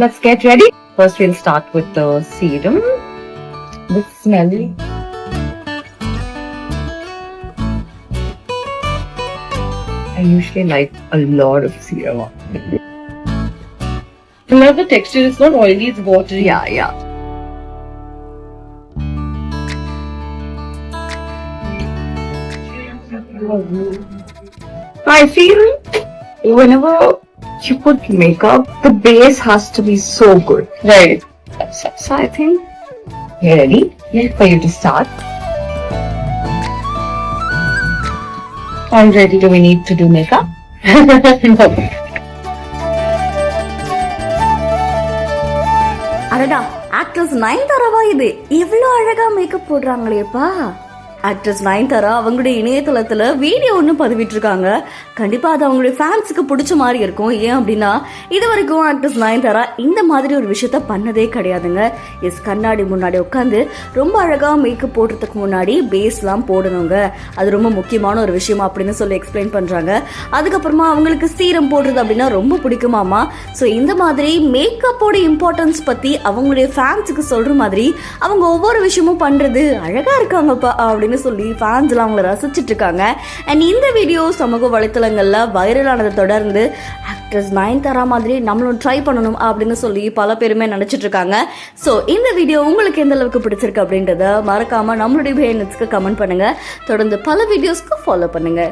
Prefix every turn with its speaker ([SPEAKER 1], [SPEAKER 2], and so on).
[SPEAKER 1] Let's get ready. First, we'll start with the serum. The smell. I usually like a lot of serum.
[SPEAKER 2] I love the texture. It's not oily, it's watery.
[SPEAKER 1] Yeah. I feel whenever you put makeup, the base has to be so good.
[SPEAKER 2] Right.
[SPEAKER 1] So I think you're ready for you to start.
[SPEAKER 2] I'm ready.
[SPEAKER 1] Do we need to do makeup?
[SPEAKER 2] No.
[SPEAKER 3] அடடா, actress நயன்தாராவா இது? இவ்வளவு அழகா makeup போடுறாங்களேப்பா. Actress Nayanthara அவங்களுடைய இணையதளத்துல video ஒன்று பதிவிட்டிருக்காங்க. கண்டிப்பா அது அவங்களுடைய ஃபேன்ஸுக்கு பிடிச்ச மாதிரி இருக்கும். ஏன் அப்படின்னா இது வரைக்கும் ஆக்ட்ரஸ் நயன்தாரா இந்த மாதிரி ஒரு விஷயத்த பண்ணதே கிடையாதுங்க. கண்ணாடி முன்னாடி உட்காந்து ரொம்ப அழகா மேக்கப் போடுறதுக்கு முன்னாடி பேஸ்லாம் போடணுங்க, அது ரொம்ப முக்கியமான ஒரு விஷயம் அப்படின்னு சொல்லி எக்ஸ்பிளைன் பண்றாங்க. அதுக்கப்புறமா அவங்களுக்கு சீரம் போடுறது அப்படின்னா ரொம்ப பிடிக்குமாமா. ஸோ இந்த மாதிரி மேக்கப்போட இம்பார்ட்டன்ஸ் பத்தி அவங்களுடைய ஃபேன்ஸுக்கு சொல்ற மாதிரி அவங்க ஒவ்வொரு விஷயமும் பண்றது அழகா இருக்காங்கப்பா அப்படின்னு சொல்லி ஃபேன்ஸ் எல்லாம் அவங்களை ரசிச்சிட்டு இருக்காங்க. அண்ட் இந்த வீடியோ சமூக வலைத்தளங்கள்ல வைரலானதை தொடர்ந்து ஆக்ட்ரஸ் நயன்தாரா மாதிரி நம்மளும் ட்ரை பண்ணணும் அப்படின்னு சொல்லி பல பேருமே நினைச்சிட்டு இருக்காங்க. ஸோ இந்த வீடியோ உங்களுக்கு எந்த அளவுக்கு பிடிச்சிருக்கு அப்படின்றத மறக்காம நம்மளுடைய கமெண்ட் பண்ணுங்க. தொடர்ந்து பல வீடியோஸ்க்கு ஃபாலோ பண்ணுங்க.